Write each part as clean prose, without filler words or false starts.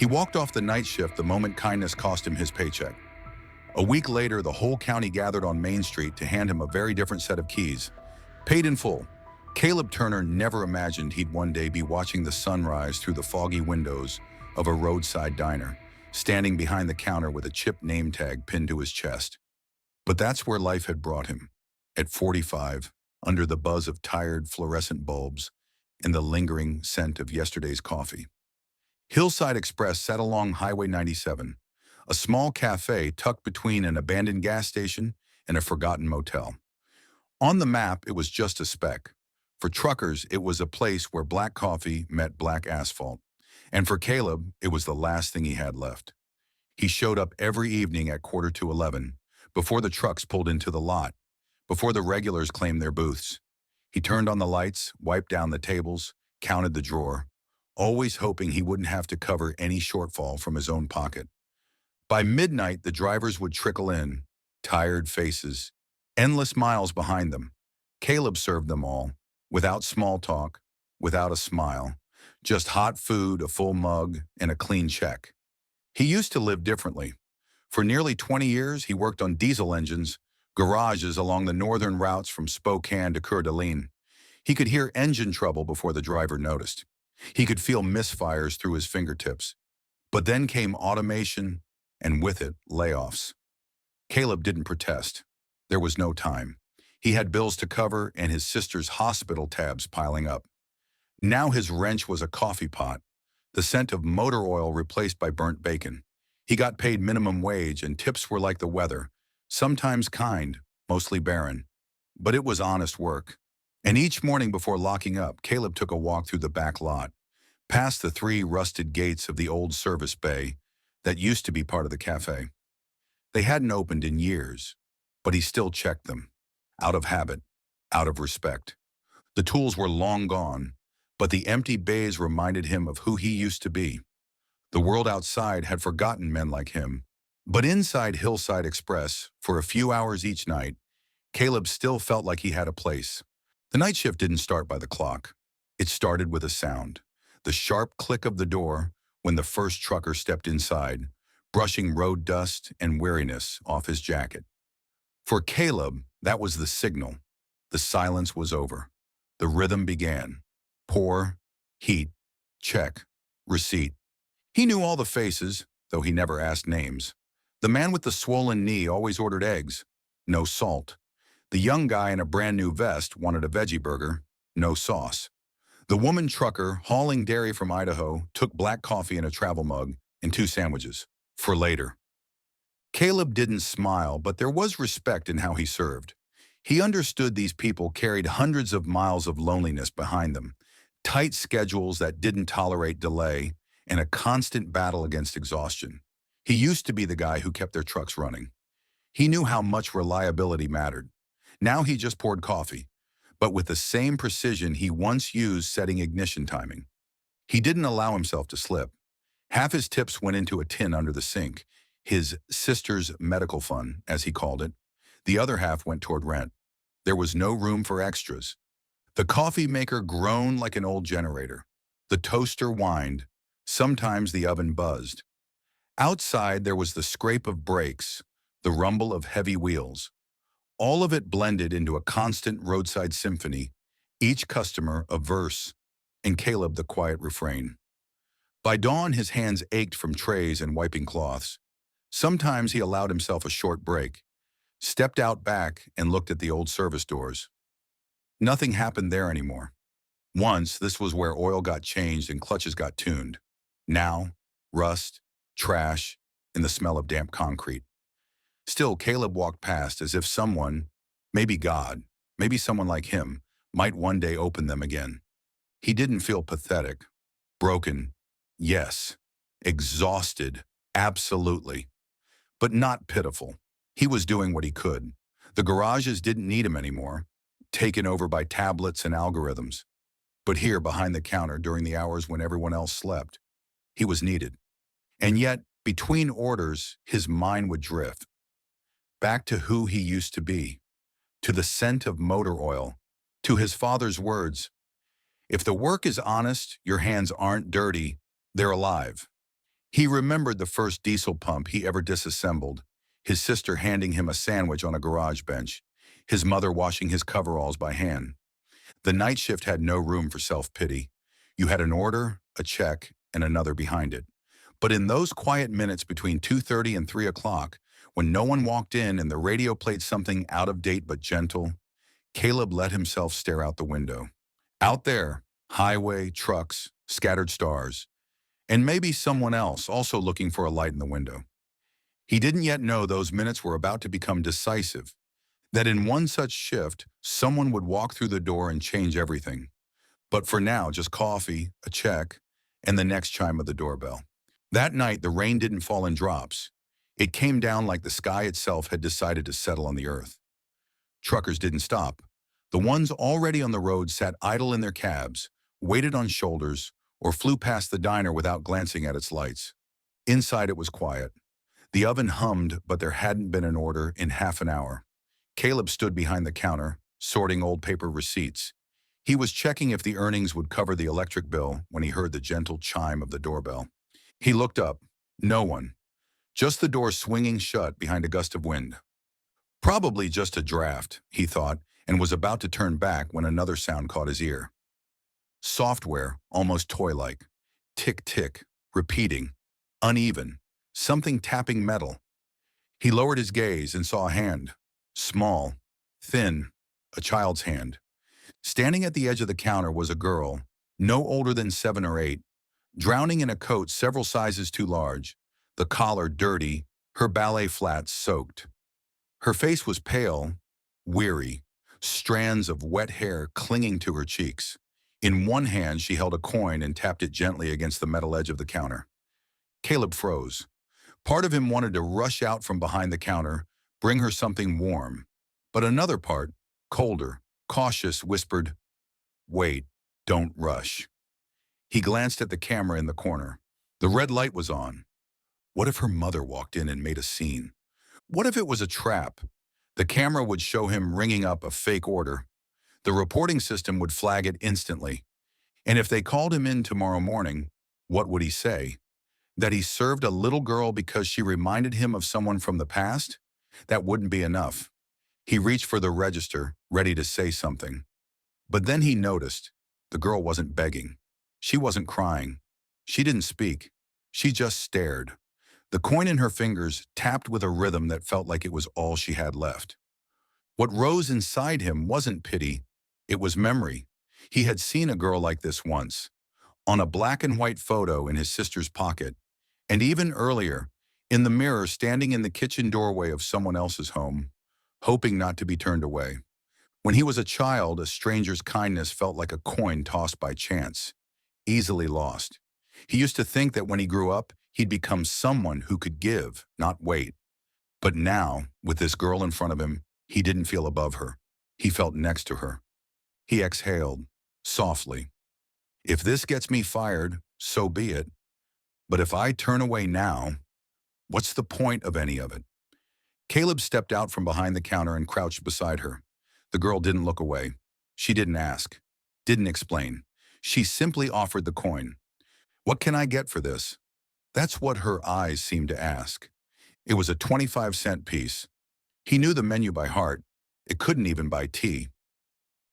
He walked off the night shift the moment kindness cost him his paycheck. A week later, the whole county gathered on Main Street to hand him a very different set of keys. Paid in full. Caleb Turner never imagined he'd one day be watching the sunrise through the foggy windows of a roadside diner, standing behind the counter with a chipped name tag pinned to his chest. But that's where life had brought him. At 45, under the buzz of tired fluorescent bulbs and the lingering scent of yesterday's coffee. Hillside Express sat along Highway 97, a small cafe tucked between an abandoned gas station and a forgotten motel. On the map, it was just a speck. For truckers, it was a place where black coffee met black asphalt. And for Caleb, it was the last thing he had left. He showed up every evening at 11:45, before the trucks pulled into the lot, before the regulars claimed their booths. He turned on the lights, wiped down the tables, counted the drawer, always hoping he wouldn't have to cover any shortfall from his own pocket. By midnight, the drivers would trickle in, tired faces, endless miles behind them. Caleb served them all, without small talk, without a smile, just hot food, a full mug, and a clean check. He used to live differently. For nearly 20 years, he worked on diesel engines, garages along the northern routes from Spokane to Coeur d'Alene. He could hear engine trouble before the driver noticed. He could feel misfires through his fingertips. But then came automation, and with it, layoffs. Caleb didn't protest. There was no time. He had bills to cover and his sister's hospital tabs piling up. Now his wrench was a coffee pot, the scent of motor oil replaced by burnt bacon. He got paid minimum wage and tips were like the weather, sometimes kind, mostly barren. But it was honest work. And each morning before locking up, Caleb took a walk through the back lot, past the 3 rusted gates of the old service bay that used to be part of the cafe. They hadn't opened in years, but he still checked them, out of habit, out of respect. The tools were long gone, but the empty bays reminded him of who he used to be. The world outside had forgotten men like him, but inside Hillside Express, for a few hours each night, Caleb still felt like he had a place. The night shift didn't start by the clock. It started with a sound, the sharp click of the door when the first trucker stepped inside, brushing road dust and weariness off his jacket. For Caleb, that was the signal. The silence was over. The rhythm began. Pour, heat, check, receipt. He knew all the faces, though he never asked names. The man with the swollen knee always ordered eggs, no salt. The young guy in a brand new vest wanted a veggie burger, no sauce. The woman trucker hauling dairy from Idaho took black coffee in a travel mug and 2 sandwiches, for later. Caleb didn't smile, but there was respect in how he served. He understood these people carried hundreds of miles of loneliness behind them, tight schedules that didn't tolerate delay, and a constant battle against exhaustion. He used to be the guy who kept their trucks running. He knew how much reliability mattered. Now he just poured coffee, but with the same precision he once used setting ignition timing. He didn't allow himself to slip. Half his tips went into a tin under the sink, his sister's medical fund, as he called it. The other half went toward rent. There was no room for extras. The coffee maker groaned like an old generator. The toaster whined. Sometimes the oven buzzed. Outside there was the scrape of brakes, the rumble of heavy wheels. All of it blended into a constant roadside symphony, each customer a verse, and Caleb the quiet refrain. By dawn his hands ached from trays and wiping cloths. Sometimes he allowed himself a short break, stepped out back and looked at the old service doors. Nothing happened there anymore. Once, this was where oil got changed and clutches got tuned. Now, rust, trash, and the smell of damp concrete. Still, Caleb walked past as if someone, maybe God, maybe someone like him, might one day open them again. He didn't feel pathetic, broken, yes, exhausted, absolutely, but not pitiful. He was doing what he could. The garages didn't need him anymore, taken over by tablets and algorithms. But here, behind the counter, during the hours when everyone else slept, he was needed. And yet, between orders, his mind would drift. Back to who he used to be, to the scent of motor oil, to his father's words, "If the work is honest, your hands aren't dirty, they're alive." He remembered the first diesel pump he ever disassembled, his sister handing him a sandwich on a garage bench, his mother washing his coveralls by hand. The night shift had no room for self-pity. You had an order, a check, and another behind it. But in those quiet minutes between 2:30 and 3 o'clock, when no one walked in and the radio played something out of date but gentle, Caleb let himself stare out the window. Out there, highway, trucks, scattered stars, and maybe someone else also looking for a light in the window. He didn't yet know those minutes were about to become decisive, that in one such shift, someone would walk through the door and change everything. But for now, just coffee, a check, and the next chime of the doorbell. That night, the rain didn't fall in drops. It came down like the sky itself had decided to settle on the earth. Truckers didn't stop. The ones already on the road sat idle in their cabs, waited on shoulders, or flew past the diner without glancing at its lights. Inside it was quiet. The oven hummed, but there hadn't been an order in half an hour. Caleb stood behind the counter, sorting old paper receipts. He was checking if the earnings would cover the electric bill when he heard the gentle chime of the doorbell. He looked up. No one. Just the door swinging shut behind a gust of wind. Probably just a draft, he thought, and was about to turn back when another sound caught his ear. Software, almost toy-like. Tick-tick, repeating, uneven, something tapping metal. He lowered his gaze and saw a hand. Small, thin, a child's hand. Standing at the edge of the counter was a girl, no older than 7 or 8, drowning in a coat several sizes too large, the collar dirty, her ballet flats soaked. Her face was pale, weary, strands of wet hair clinging to her cheeks. In one hand, she held a coin and tapped it gently against the metal edge of the counter. Caleb froze. Part of him wanted to rush out from behind the counter, bring her something warm. But another part, colder, cautious, whispered, "Wait, don't rush." He glanced at the camera in the corner. The red light was on. What if her mother walked in and made a scene? What if it was a trap? The camera would show him ringing up a fake order. The reporting system would flag it instantly. And if they called him in tomorrow morning, what would he say? That he served a little girl because she reminded him of someone from the past? That wouldn't be enough. He reached for the register, ready to say something. But then he noticed the girl wasn't begging. She wasn't crying. She didn't speak. She just stared. The coin in her fingers tapped with a rhythm that felt like it was all she had left. What rose inside him wasn't pity. It was memory. He had seen a girl like this once, on a black and white photo in his sister's pocket, and even earlier, in the mirror standing in the kitchen doorway of someone else's home, hoping not to be turned away. When he was a child, a stranger's kindness felt like a coin tossed by chance, easily lost. He used to think that when he grew up, he'd become someone who could give, not wait. But now, with this girl in front of him, he didn't feel above her. He felt next to her. He exhaled, softly. If this gets me fired, so be it. But if I turn away now, what's the point of any of it? Caleb stepped out from behind the counter and crouched beside her. The girl didn't look away. She didn't ask, didn't explain. She simply offered the coin. What can I get for this? That's what her eyes seemed to ask. It was a 25-cent piece. He knew the menu by heart. It couldn't even buy tea.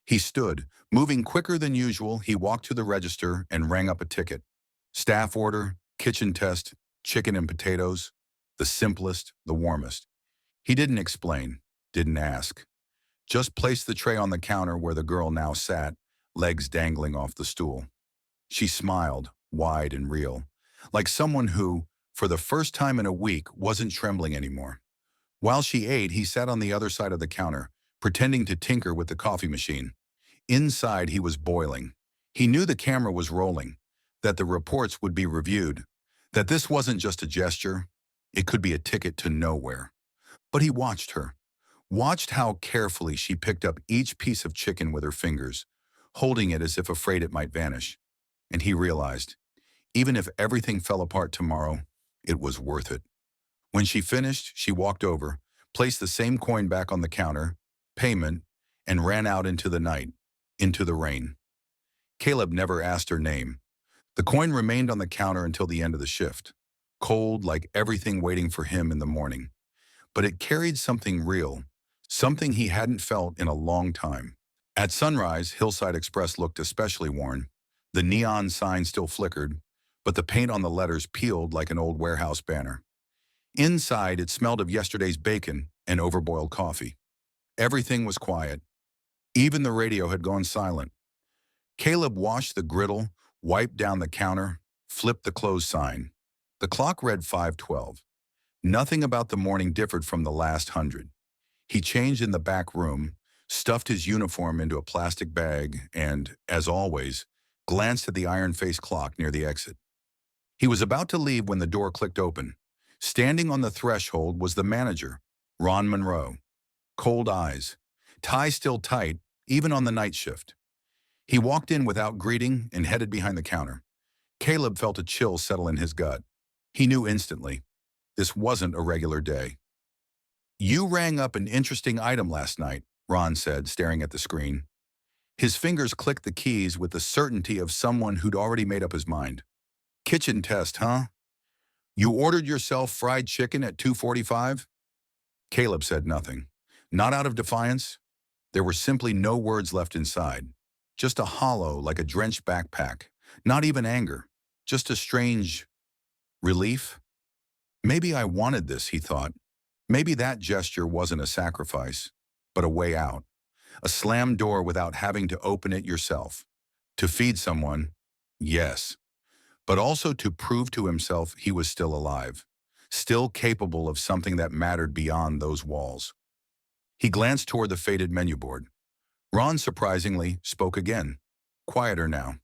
He stood. Moving quicker than usual, he walked to the register and rang up a ticket. Staff order, kitchen test, chicken and potatoes. The simplest, the warmest. He didn't explain, didn't ask. Just placed the tray on the counter where the girl now sat, legs dangling off the stool. She smiled, wide and real, like someone who, for the first time in a week, wasn't trembling anymore. While she ate, he sat on the other side of the counter, pretending to tinker with the coffee machine. Inside, he was boiling. He knew the camera was rolling, that the reports would be reviewed, that this wasn't just a gesture, it could be a ticket to nowhere. But he watched her, watched how carefully she picked up each piece of chicken with her fingers, holding it as if afraid it might vanish. And he realized, even if everything fell apart tomorrow, it was worth it. When she finished, she walked over, placed the same coin back on the counter, payment, and ran out into the night, into the rain. Caleb never asked her name. The coin remained on the counter until the end of the shift. cold like everything waiting for him in the morning. But it carried something real, something he hadn't felt in a long time. At sunrise, Hillside Express looked especially worn. The neon sign still flickered, but the paint on the letters peeled like an old warehouse banner. Inside, it smelled of yesterday's bacon and overboiled coffee. Everything was quiet. Even the radio had gone silent. Caleb washed the griddle, wiped down the counter, flipped the close sign. The clock read 5:12. Nothing about the morning differed from the last 100. He changed in the back room, stuffed his uniform into a plastic bag, and, as always, glanced at the iron-faced clock near the exit. He was about to leave when the door clicked open. Standing on the threshold was the manager, Ron Monroe. Cold eyes, tie still tight, even on the night shift. He walked in without greeting and headed behind the counter. Caleb felt a chill settle in his gut. He knew instantly. This wasn't a regular day. "You rang up an interesting item last night," Ron said, staring at the screen. His fingers clicked the keys with the certainty of someone who'd already made up his mind. "Kitchen test, huh? You ordered yourself fried chicken at 2:45? Caleb said nothing. Not out of defiance. There were simply no words left inside. Just a hollow like a drenched backpack. Not even anger. Just a strange relief. Maybe I wanted this, he thought. Maybe that gesture wasn't a sacrifice, but a way out. A slammed door without having to open it yourself. To feed someone, yes, but also to prove to himself he was still alive, still capable of something that mattered beyond those walls. He glanced toward the faded menu board. Ron, surprisingly, spoke again, quieter now.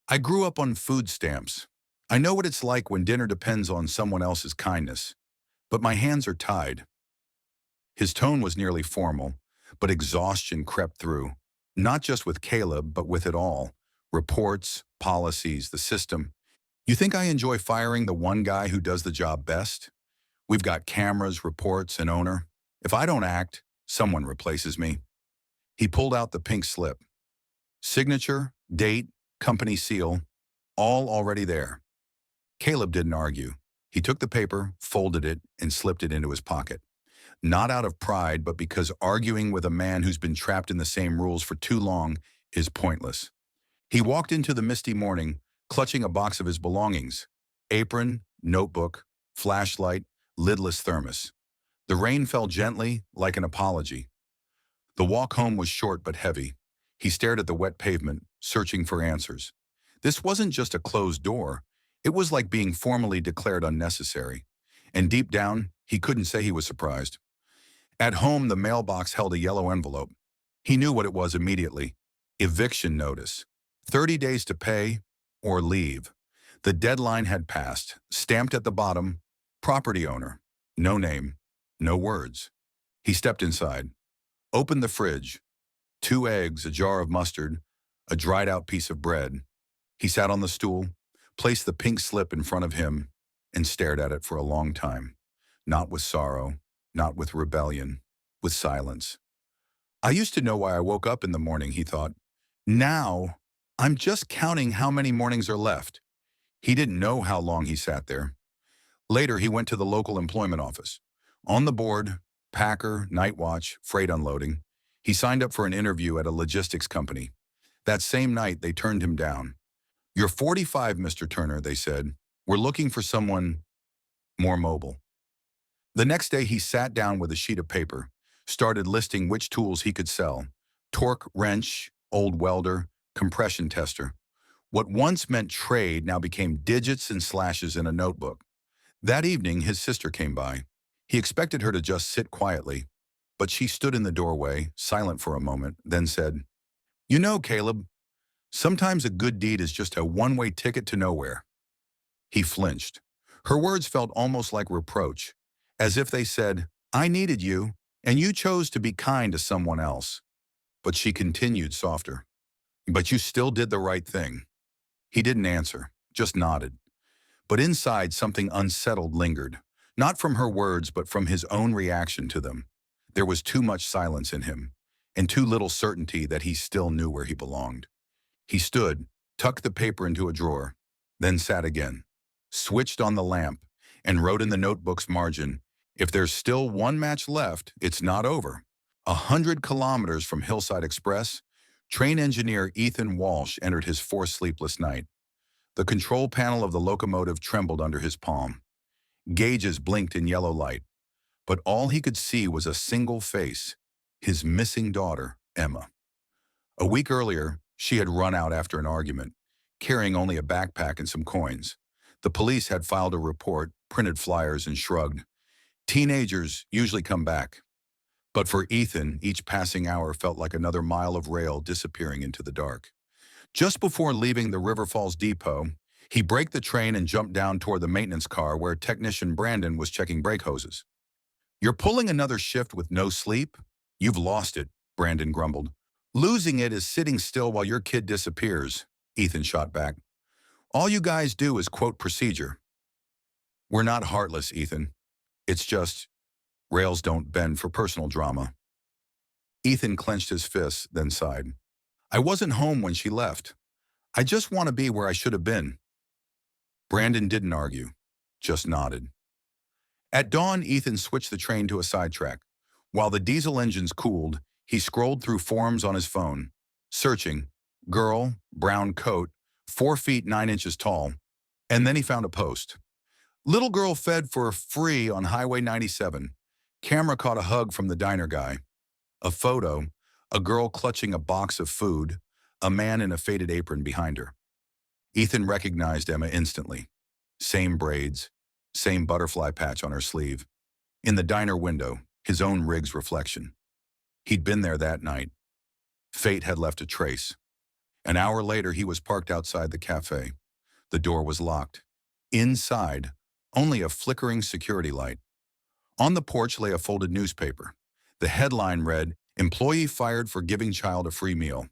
"I grew up on food stamps. I know what it's like when dinner depends on someone else's kindness, but my hands are tied." His tone was nearly formal, but exhaustion crept through, not just with Caleb, but with it all. Reports, policies, the system. "You think I enjoy firing the one guy who does the job best? We've got cameras, reports, an owner. If I don't act, someone replaces me." He pulled out the pink slip. Signature, date, company seal, all already there. Caleb didn't argue. He took the paper, folded it, and slipped it into his pocket. Not out of pride, but because arguing with a man who's been trapped in the same rules for too long is pointless. He walked into the misty morning, clutching a box of his belongings: apron, notebook, flashlight, lidless thermos. The rain fell gently, like an apology. The walk home was short but heavy. He stared at the wet pavement, searching for answers. This wasn't just a closed door. It was like being formally declared unnecessary. And deep down, he couldn't say he was surprised. At home, the mailbox held a yellow envelope. He knew what it was immediately. Eviction notice. 30 days to pay or leave. The deadline had passed. Stamped at the bottom, property owner. No name, no words. He stepped inside. Opened the fridge. 2 eggs, a jar of mustard, a dried-out piece of bread. He sat on the stool, placed the pink slip in front of him, and stared at it for a long time. Not with sorrow, not with rebellion, with silence. "I used to know why I woke up in the morning," he thought. "Now, I'm just counting how many mornings are left." He didn't know how long he sat there. Later, he went to the local employment office. On the board, packer, night watch, freight unloading. He signed up for an interview at a logistics company. That same night, they turned him down. "You're 45, Mr. Turner," they said. "We're looking for someone more mobile." The next day, he sat down with a sheet of paper, started listing which tools he could sell: torque wrench, old welder, compression tester. What once meant trade now became digits and slashes in a notebook. That evening, his sister came by. He expected her to just sit quietly, but she stood in the doorway, silent for a moment, then said, "You know, Caleb, sometimes a good deed is just a one-way ticket to nowhere." He flinched. Her words felt almost like reproach, as if they said, "I needed you, and you chose to be kind to someone else." But she continued softer, "But you still did the right thing." He didn't answer, just nodded. But inside, something unsettled lingered, not from her words, but from his own reaction to them. There was too much silence in him, and too little certainty that he still knew where he belonged. He stood, tucked the paper into a drawer, then sat again. switched on the lamp, and wrote in the notebook's margin, "If there's still one match left, it's not over." 100 kilometers from Hillside Express, train engineer Ethan Walsh entered his fourth sleepless night. The control panel of the locomotive trembled under his palm. Gauges blinked in yellow light, but all he could see was a single face, his missing daughter, Emma. A week earlier, she had run out after an argument, carrying only a backpack and some coins. The police had filed a report, printed flyers, and shrugged. Teenagers usually come back. But for Ethan, each passing hour felt like another mile of rail disappearing into the dark. Just before leaving the River Falls depot, he braked the train and jumped down toward the maintenance car where technician Brandon was checking brake hoses. "You're pulling another shift with no sleep? You've lost it," Brandon grumbled. "Losing it is sitting still while your kid disappears," Ethan shot back. "All you guys do is quote procedure." "We're not heartless, Ethan. It's just, rails don't bend for personal drama." Ethan clenched his fists, then sighed. "I wasn't home when she left. I just want to be where I should have been." Brandon didn't argue, just nodded. At dawn, Ethan switched the train to a sidetrack. While the diesel engines cooled, he scrolled through forums on his phone, searching, girl, brown coat, 4 feet 9 inches tall, and then he found a post. Little girl fed for free on Highway 97. Camera caught a hug from the diner guy. A photo, a girl clutching a box of food, a man in a faded apron behind her. Ethan recognized Emma instantly. Same braids, same butterfly patch on her sleeve. In the diner window, his own rig's reflection. He'd been there that night. Fate had left a trace. An hour later, he was parked outside the cafe. The door was locked. Inside, only a flickering security light. On the porch lay a folded newspaper. The headline read, "Employee fired for giving child a free meal."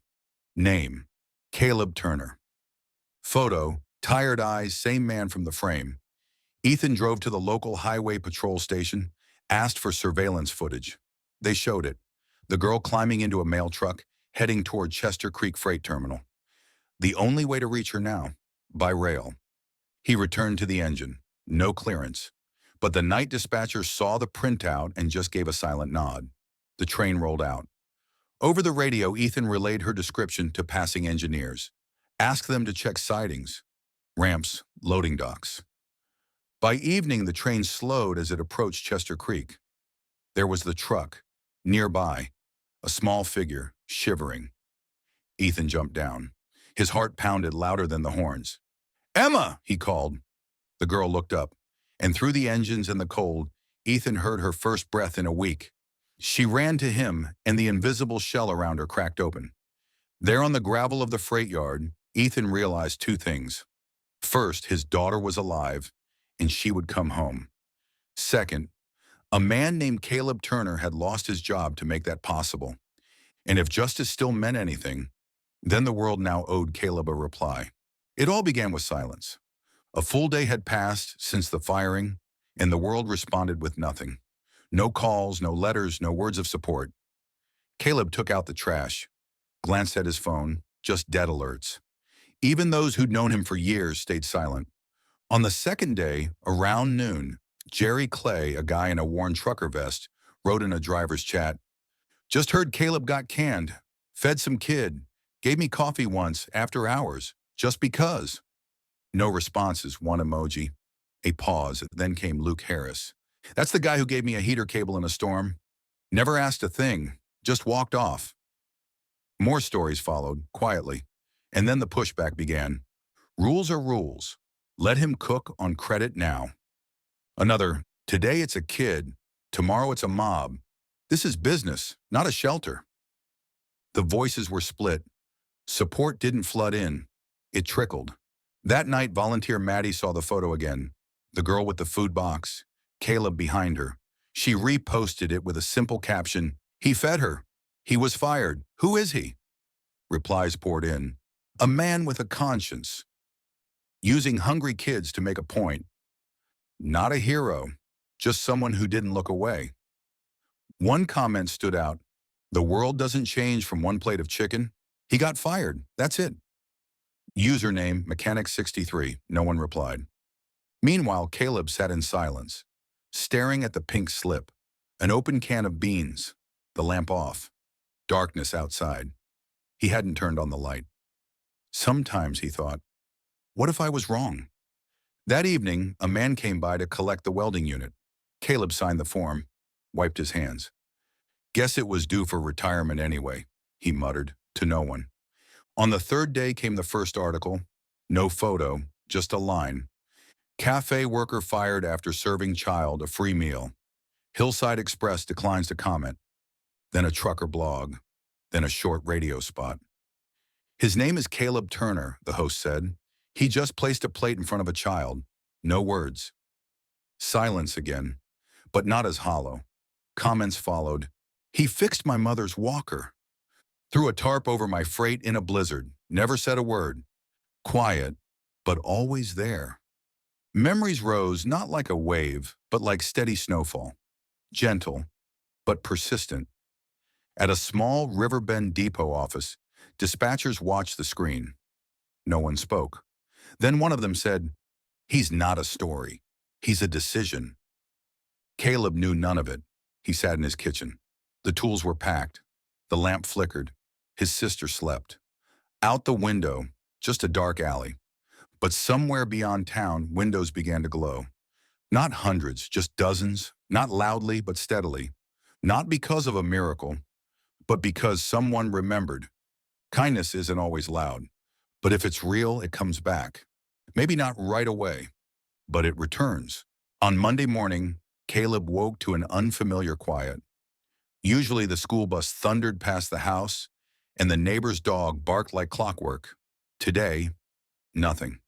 Name, Caleb Turner. Photo, tired eyes, same man from the frame. Ethan drove to the local highway patrol station, asked for surveillance footage. They showed it. The girl climbing into a mail truck, heading toward Chester Creek Freight Terminal. The only way to reach her now, by rail. He returned to the engine. No clearance. But the night dispatcher saw the printout and just gave a silent nod. The train rolled out. Over the radio, Ethan relayed her description to passing engineers. Asked them to check sidings, ramps, loading docks. By evening, the train slowed as it approached Chester Creek. There was the truck, nearby, a small figure, shivering. Ethan jumped down. His heart pounded louder than the horns. "Emma!" he called. The girl looked up, and through the engines and the cold, Ethan heard her first breath in a week. She ran to him, and the invisible shell around her cracked open. There on the gravel of the freight yard, Ethan realized 2 things. First, his daughter was alive, and she would come home. Second, a man named Caleb Turner had lost his job to make that possible. And if justice still meant anything, then the world now owed Caleb a reply. It all began with silence. A full day had passed since the firing, and the world responded with nothing. No calls, no letters, no words of support. Caleb took out the trash, glanced at his phone, just dead alerts. Even those who'd known him for years stayed silent. On the second day, around noon, Jerry Clay, a guy in a worn trucker vest, wrote in a driver's chat, "Just heard Caleb got canned. Fed some kid. Gave me coffee once, after hours. Just because." No responses, 1 emoji. A pause, then came Luke Harris. "That's the guy who gave me a heater cable in a storm. Never asked a thing. Just walked off." More stories followed, quietly. And then the pushback began. "Rules are rules. Let him cook on credit now." Another, "Today it's a kid. Tomorrow it's a mob. This is business, not a shelter." The voices were split. Support didn't flood in. It trickled. That night, volunteer Maddie saw the photo again. The girl with the food box. Caleb behind her. She reposted it with a simple caption, "He fed her. He was fired. Who is he?" Replies poured in. "A man with a conscience. Using hungry kids to make a point. Not a hero, just someone who didn't look away." One comment stood out. "The world doesn't change from one plate of chicken. He got fired. That's it." Username, Mechanic63. No one replied. Meanwhile, Caleb sat in silence, staring at the pink slip, an open can of beans, the lamp off, darkness outside. He hadn't turned on the light. Sometimes, he thought, what if I was wrong? That evening, a man came by to collect the welding unit. Caleb signed the form, wiped his hands. Guess it was due for retirement anyway, he muttered, to no one. On the third day came the first article. No photo, just a line. Cafe worker fired after serving child a free meal. Hillside Express declines to comment. Then a trucker blog. Then a short radio spot. His name is Caleb Turner, the host said. He just placed a plate in front of a child. No words. Silence again, but not as hollow. Comments followed. He fixed my mother's walker. Threw a tarp over my freight in a blizzard. Never said a word. Quiet, but always there. Memories rose not like a wave, but like steady snowfall. Gentle, but persistent. At a small Riverbend Depot office, dispatchers watched the screen. No one spoke. Then one of them said, he's not a story. He's a decision. Caleb knew none of it. He sat in his kitchen. The tools were packed. The lamp flickered. His sister slept. Out the window, just a dark alley. But somewhere beyond town, windows began to glow. Not hundreds, just dozens, not loudly but steadily. Not because of a miracle, but because someone remembered. Kindness isn't always loud, but if it's real, it comes back. Maybe not right away, but it returns. On Monday morning, Caleb woke to an unfamiliar quiet. Usually the school bus thundered past the house, and the neighbor's dog barked like clockwork. Today, nothing.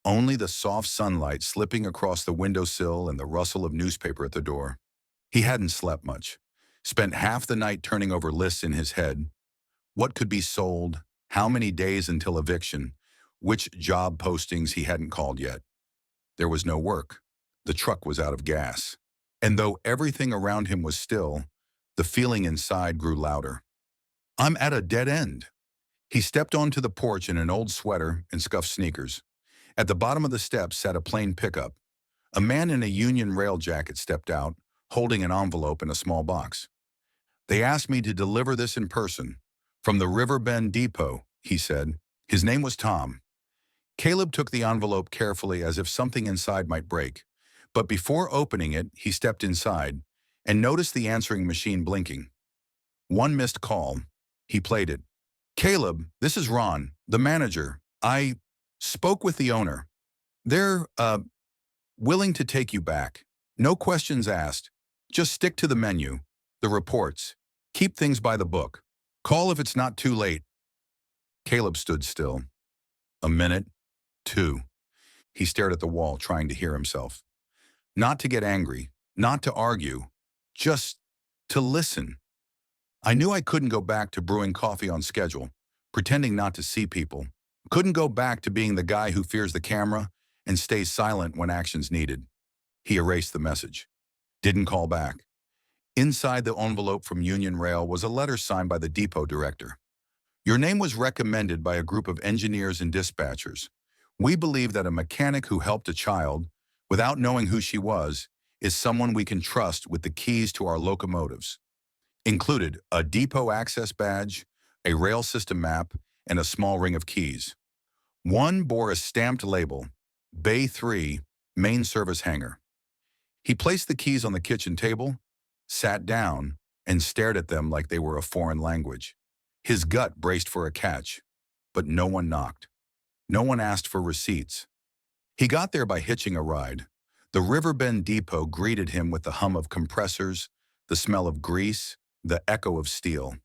Only the soft sunlight slipping across the windowsill and the rustle of newspaper at the door. He hadn't slept much. Spent half the night turning over lists in his head. What could be sold? How many days until eviction? Which job postings he hadn't called yet? There was no work. The truck was out of gas. And though everything around him was still, the feeling inside grew louder. I'm at a dead end. He stepped onto the porch in an old sweater and scuffed sneakers. At the bottom of the steps sat a plain pickup. A man in a Union rail jacket stepped out, holding an envelope in a small box. They asked me to deliver this in person. From the Riverbend Depot, he said. His name was Tom. Caleb took the envelope carefully as if something inside might break. But before opening it, he stepped inside and noticed the answering machine blinking. One missed call. He played it. Caleb, this is Ron, the manager. I spoke with the owner. They're, willing to take you back. No questions asked. Just stick to the menu, the reports. Keep things by the book. Call if it's not too late. Caleb stood still. A minute, two. He stared at the wall, trying to hear himself. Not to get angry, not to argue, just to listen. I knew I couldn't go back to brewing coffee on schedule, pretending not to see people. Couldn't go back to being the guy who fears the camera and stays silent when action's needed. He erased the message. Didn't call back. Inside the envelope from Union Rail was a letter signed by the depot director. Your name was recommended by a group of engineers and dispatchers. We believe that a mechanic who helped a child, without knowing who she was, is someone we can trust with the keys to our locomotives. Included a depot access badge, a rail system map, and a small ring of keys. One bore a stamped label, Bay 3, Main Service Hangar. He placed the keys on the kitchen table, sat down, and stared at them like they were a foreign language. His gut braced for a catch, but no one knocked. No one asked for receipts. He got there by hitching a ride. The Riverbend Depot greeted him with the hum of compressors, the smell of grease, the echo of steel.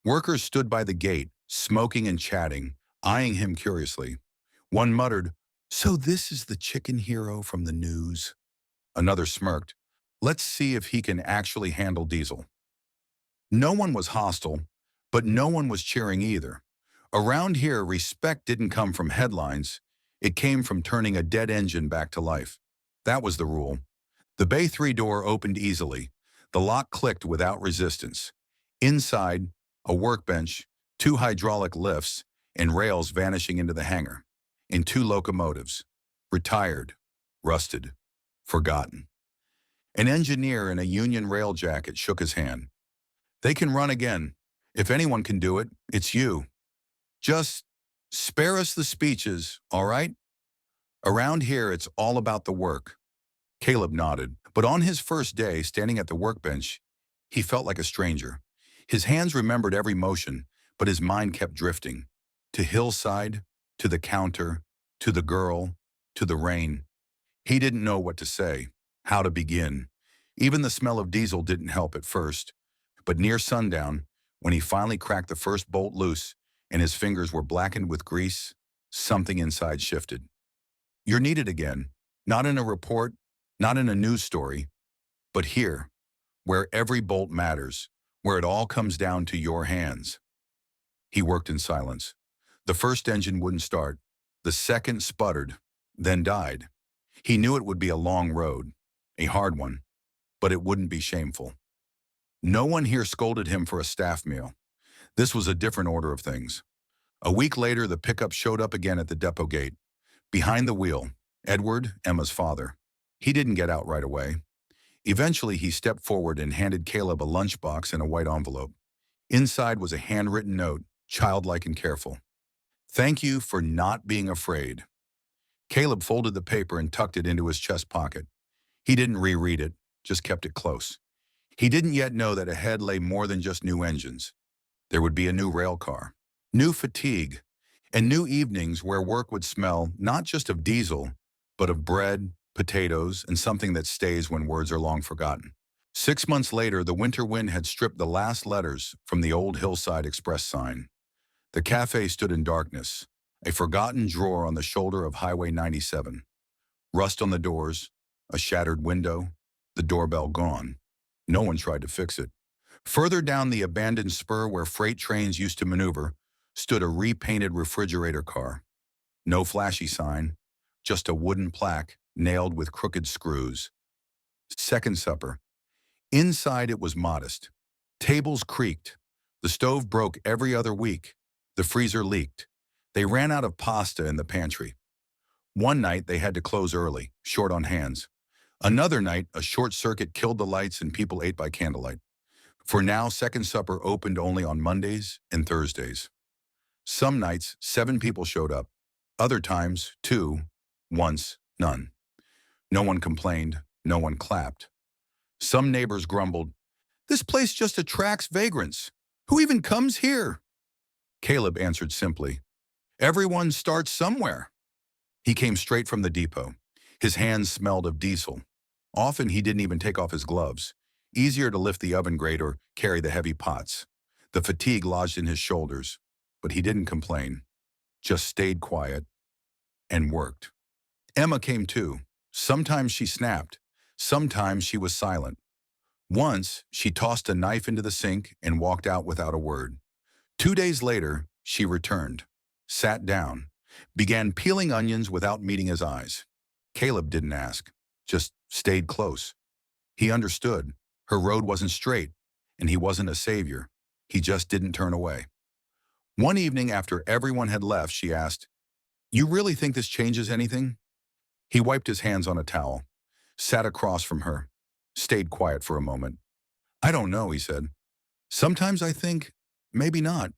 Workers stood by the gate, smoking and chatting, eyeing him curiously. One muttered, "So this is the chicken hero from the news." Another smirked, "Let's see if he can actually handle diesel." No one was hostile, but no one was cheering either. Around here, respect didn't come from headlines. It came from turning a dead engine back to life. That was the rule. The Bay 3 door opened easily. The lock clicked without resistance. Inside, a workbench, 2 hydraulic lifts, and rails vanishing into the hangar. And 2 locomotives. Retired. Rusted. Forgotten. An engineer in a Union rail jacket shook his hand. They can run again. If anyone can do it, it's you. Just spare us the speeches, all right? Around here, it's all about the work. Caleb nodded, but on his first day standing at the workbench, he felt like a stranger. His hands remembered every motion, but his mind kept drifting. To Hillside, to the counter, to the girl, to the rain. He didn't know what to say, how to begin. Even the smell of diesel didn't help at first. But near sundown, when he finally cracked the first bolt loose and his fingers were blackened with grease, something inside shifted. You're needed again, not in a report, not in a news story, but here, where every bolt matters, where it all comes down to your hands. He worked in silence. The first engine wouldn't start. The second sputtered, then died. He knew it would be a long road, a hard one, but it wouldn't be shameful. No one here scolded him for a staff meal. This was a different order of things. A week later, the pickup showed up again at the depot gate. Behind the wheel, Edward, Emma's father. He didn't get out right away. Eventually, he stepped forward and handed Caleb a lunchbox and a white envelope. Inside was a handwritten note, childlike and careful. Thank you for not being afraid. Caleb folded the paper and tucked it into his chest pocket. He didn't reread it, just kept it close. He didn't yet know that ahead lay more than just new engines. There would be a new rail car, new fatigue, and new evenings where work would smell not just of diesel, but of bread, potatoes, and something that stays when words are long forgotten. 6 months later, the winter wind had stripped the last letters from the old Hillside Express sign. The cafe stood in darkness, a forgotten drawer on the shoulder of Highway 97. Rust on the doors, a shattered window, the doorbell gone. No one tried to fix it. Further down the abandoned spur where freight trains used to maneuver stood a repainted refrigerator car. No flashy sign, just a wooden plaque nailed with crooked screws. Second supper. Inside it was modest. Tables creaked. The stove broke every other week. The freezer leaked. They ran out of pasta in the pantry. One night they had to close early, short on hands. Another night, a short circuit killed the lights and people ate by candlelight. For now, second supper opened only on Mondays and Thursdays. Some nights, 7 people showed up. Other times, 2. Once, none. No one complained. No one clapped. Some neighbors grumbled, "This place just attracts vagrants. Who even comes here?" Caleb answered simply, "Everyone starts somewhere." He came straight from the depot. His hands smelled of diesel. Often he didn't even take off his gloves. Easier to lift the oven grate or carry the heavy pots. The fatigue lodged in his shoulders, but he didn't complain. Just stayed quiet and worked. Emma came too. Sometimes she snapped. Sometimes she was silent. Once, she tossed a knife into the sink and walked out without a word. 2 days later, she returned, sat down, began peeling onions without meeting his eyes. Caleb didn't ask, just stayed close. He understood. Her road wasn't straight, and he wasn't a savior. He just didn't turn away. One evening after everyone had left, she asked, "You really think this changes anything?" He wiped his hands on a towel, sat across from her, stayed quiet for a moment. "I don't know," he said. "Sometimes I think, maybe not."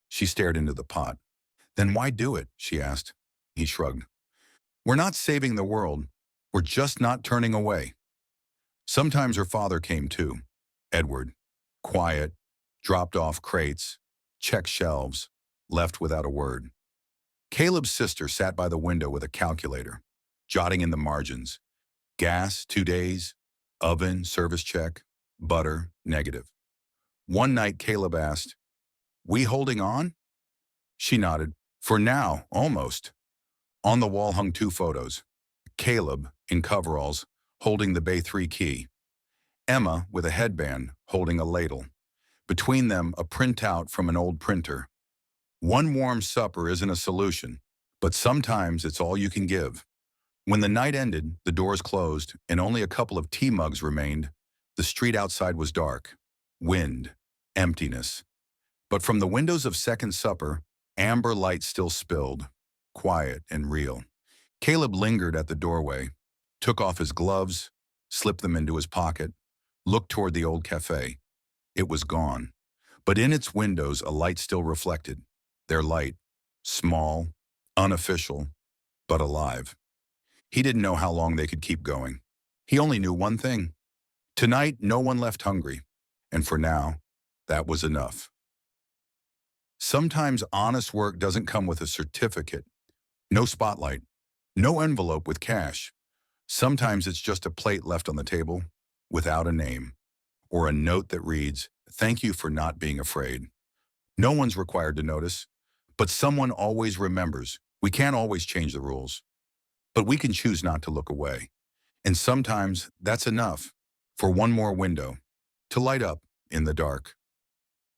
She stared into the pot. "Then why do it?" she asked. He shrugged. "We're not saving the world. We're just not turning away." Sometimes her father came too, Edward. Quiet, dropped off crates, checked shelves, left without a word. Caleb's sister sat by the window with a calculator, jotting in the margins. Gas, 2 days. Oven, service check. Butter, negative. One night Caleb asked, "We holding on?" She nodded. "For now, almost." On the wall hung 2 photos. Caleb, in coveralls, holding the Bay 3 key. Emma, with a headband, holding a ladle. Between them, a printout from an old printer. One warm supper isn't a solution, but sometimes it's all you can give. When the night ended, the doors closed, and only a couple of tea mugs remained. The street outside was dark. Wind. Emptiness. But from the windows of Second Supper, amber light still spilled. Quiet and real. Caleb lingered at the doorway, took off his gloves, slipped them into his pocket, looked toward the old cafe. It was gone. But in its windows, a light still reflected. Their light, small, unofficial, but alive. He didn't know how long they could keep going. He only knew one thing. Tonight, no one left hungry. And for now, that was enough. Sometimes honest work doesn't come with a certificate, no spotlight, no envelope with cash. Sometimes it's just a plate left on the table without a name, or a note that reads, "Thank you for not being afraid." No one's required to notice, but someone always remembers. We can't always change the rules, but we can choose not to look away. And sometimes that's enough for one more window to light up in the dark.